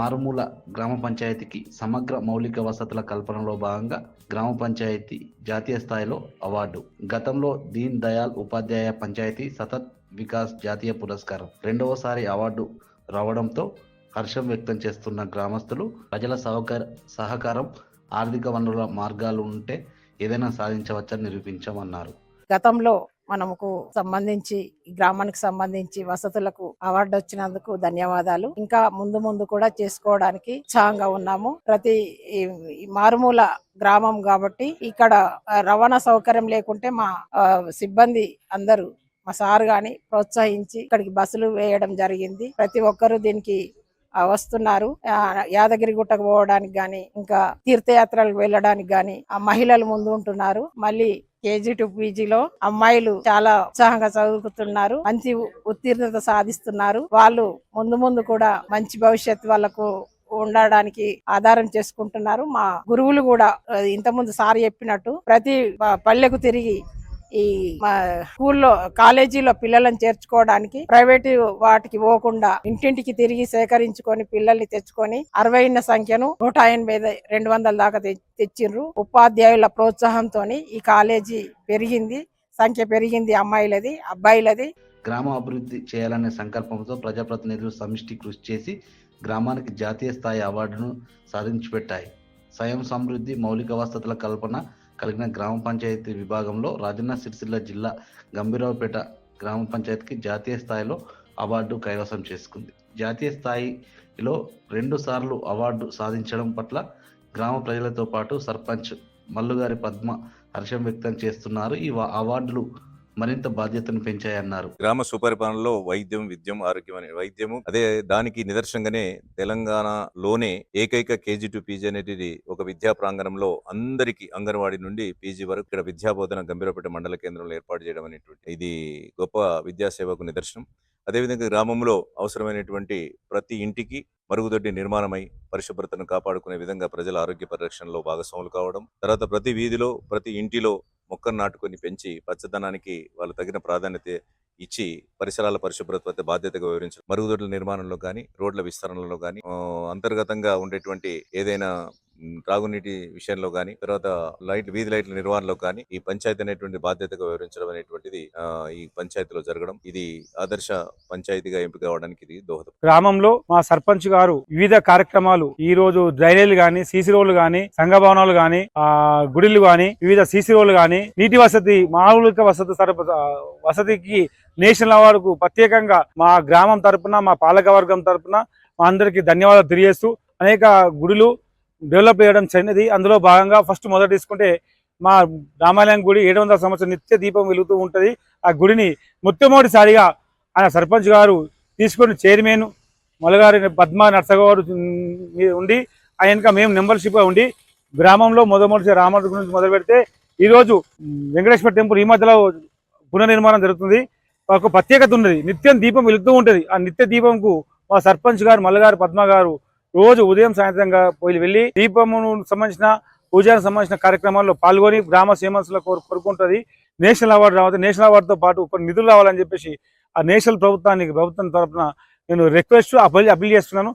మారుమూల గ్రామ పంచాయతీకి సమగ్ర మౌలిక వసతుల కల్పనలో భాగంగా గ్రామ పంచాయతీ జాతీయ స్థాయిలో అవార్డు. గతంలో దీన్ దయాళ్ ఉపాధ్యాయ పంచాయతీ సతత్ వికాస్ జాతీయ పురస్కారం రెండవసారి అవార్డు రావడంతో హర్షం వ్యక్తం చేస్తున్న గ్రామస్తులు ప్రజల సహకారం, ఆర్థిక వనరుల మార్గాలు ఉంటే ఏదైనా సాధించవచ్చని నిరూపించామన్నారు. గతంలో మనకు సంబంధించి గ్రామానికి సంబంధించి వసతులకు అవార్డు వచ్చినందుకు ధన్యవాదాలు. ఇంకా ముందు ముందు కూడా చేసుకోవడానికి ఉత్సాహంగా ఉన్నాము. ప్రతి మారుమూల గ్రామం కాబట్టి ఇక్కడ రవాణా సౌకర్యం లేకుంటే మా సిబ్బంది అందరూ మా సార్ గాని ప్రోత్సహించి ఇక్కడికి బస్సులు వేయడం జరిగింది. ప్రతి ఒక్కరూ దీనికి వస్తున్నారు. యాదగిరి గుట్టకు పోవడానికి గాని, ఇంకా తీర్థయాత్రలకు వెళ్ళడానికి గాని ఆ మహిళలు ముందు ఉంటున్నారు. మళ్ళీ KG to PGలో అమ్మాయిలు చాలా ఉత్సాహంగా చదువుతున్నారు, మంచి ఉత్తీర్ణత సాధిస్తున్నారు. వాళ్ళు ముందు కూడా మంచి భవిష్యత్తు వాళ్ళకు ఉండడానికి ఆధారం చేసుకుంటున్నారు. మా గురువులు కూడా ఇంతకుముందు సార్ చెప్పినట్టు ప్రతి పల్లెకు తిరిగి ఈ స్కూల్లో కాలేజీలో పిల్లలను చేర్చుకోవడానికి ప్రైవేట్ వాటికి పోకుండా ఇంటింటికి తిరిగి సేకరించుకొని పిల్లల్ని తెచ్చుకొని 60 సంఖ్యను 180, 200 దాకా తెచ్చిండ్రు. ఉపాధ్యాయుల ప్రోత్సాహంతో ఈ కాలేజీ పెరిగింది, సంఖ్య పెరిగింది, అమ్మాయిలది అబ్బాయిలది. గ్రామ అభివృద్ధి చేయాలనే సంకల్పంతో ప్రజాప్రతినిధులు సమిష్టి కృషి చేసి గ్రామానికి జాతీయ స్థాయి అవార్డును సాధించి పెట్టాయి. స్వయం సమృద్ధి, మౌలిక వసతుల కల్పన కలిగిన గ్రామ పంచాయతీ విభాగంలో రాజన్న సిరిసిల్ల జిల్లా గంభీరావుపేట గ్రామ పంచాయతీకి జాతీయ స్థాయిలో అవార్డు కైవసం చేసుకుంది. జాతీయ స్థాయిలో 2 సార్లు అవార్డు సాధించడం పట్ల గ్రామ ప్రజలతో పాటు సర్పంచ్ మల్లుగారి పద్మ హర్షం వ్యక్తం చేస్తున్నారు. ఈ అవార్డులు మరింత బాధ్యతను పెంచాయన్నారు. గ్రామ సుపరిపాలనలో వైద్యం, విద్యం, ఆరోగ్యం అనే వైద్యము అదే దానికి నిదర్శనంగానే తెలంగాణలోనే ఏకైక KG to PG అనేది ఒక విద్యా ప్రాంగణంలో అందరికీ అంగన్వాడీ నుండి PG వరకు ఇక్కడ విద్యాబోధన గంభీరపేట మండల కేంద్రంలో ఏర్పాటు చేయడం అనేటువంటి ఇది గొప్ప విద్యాసేవకు నిదర్శనం. అదేవిధంగా గ్రామంలో అవసరమైనటువంటి ప్రతి ఇంటికి మరుగుదొడ్డి నిర్మాణమై పరిశుభ్రతను కాపాడుకునే విధంగా ప్రజల ఆరోగ్య పరిరక్షణలో భాగస్వాములు కావడం, తర్వాత ప్రతి వీధిలో ప్రతి ఇంటిలో మొక్కను నాటుకొని పెంచి పచ్చదనానికి వాళ్ళు తగిన ప్రాధాన్యత ఇచ్చి పరిసరాల పరిశుభ్రత బాధ్యతగా వివరించడం, మరుగుదొడ్ల నిర్మాణంలో కానీ, రోడ్ల విస్తరణలో కానీ, అంతర్గతంగా ఉండేటువంటి ఏదైనా త్రాగునీటి విషయంలో కానీ, తర్వాత వీధి లైట్ల నిర్వహణలో కానీ ఈ పంచాయతీ అనేటువంటి బాధ్యతగా వివరించడం అనేటువంటిది ఈ పంచాయతీలో జరగడం, ఇది ఆదర్శ పంచాయతీగా ఎంపిక కావడానికి ఇది దోహదం. గ్రామంలో మా సర్పంచ్ గారు వివిధ కార్యక్రమాలు ఈ రోజు డ్రైనేజీలు గాని, సీసీ రోడ్లు గాని, సంఘ భవనాలు గాని, గుడిలు గాని, వివిధ సీసీ రోడ్లు గాని, నీటి వసతి, మౌలిక వసతికి నేషనల్ అవార్డుకు ప్రత్యేకంగా మా గ్రామం తరపున, మా పాలకవర్గం తరపున మా అందరికి ధన్యవాదాలు తెలియజేస్తూ అనేక గుడులు డెవలప్ చేయడం చెందినది. అందులో భాగంగా ఫస్ట్ మొదట తీసుకుంటే మా రామాలయం గుడి 700 సంవత్సరం నిత్య దీపం వెలుగుతూ ఉంటుంది. ఆ గుడిని మొట్టమొదటిసారిగా ఆయన సర్పంచ్ గారు తీసుకొని చైర్మన్ మొలగారి పద్మ నర్సగారు ఉండి ఆయనక మేము మెంబర్షిప్గా ఉండి గ్రామంలో మొదటి రామాడు గురించి మొదలు పెడితే ఈరోజు వెంకటేశ్వర టెంపుల్ ఈ మధ్యలో పునర్నిర్మాణం జరుగుతుంది. ఒక ప్రత్యేకత ఉన్నది, నిత్యం దీపం వెలుగుతూ ఉంటుంది. ఆ నిత్య దీపంకు మా సర్పంచ్ గారు మల్లగారు పద్మ గారు రోజు ఉదయం సాయంత్రంగా వెళ్ళి దీపమును సంబంధించిన పూజకు సంబంధించిన కార్యక్రమాల్లో పాల్గొని గ్రామ శ్రీమంతుల కోరుకుంటుంది. నేషనల్ అవార్డు రావాలి, నేషనల్ అవార్డుతో పాటు కొన్ని నిధులు రావాలని చెప్పేసి ఆ నేషనల్ ప్రభుత్వం తరఫున నేను రిక్వెస్ట్ అప్పీల్ చేస్తున్నాను.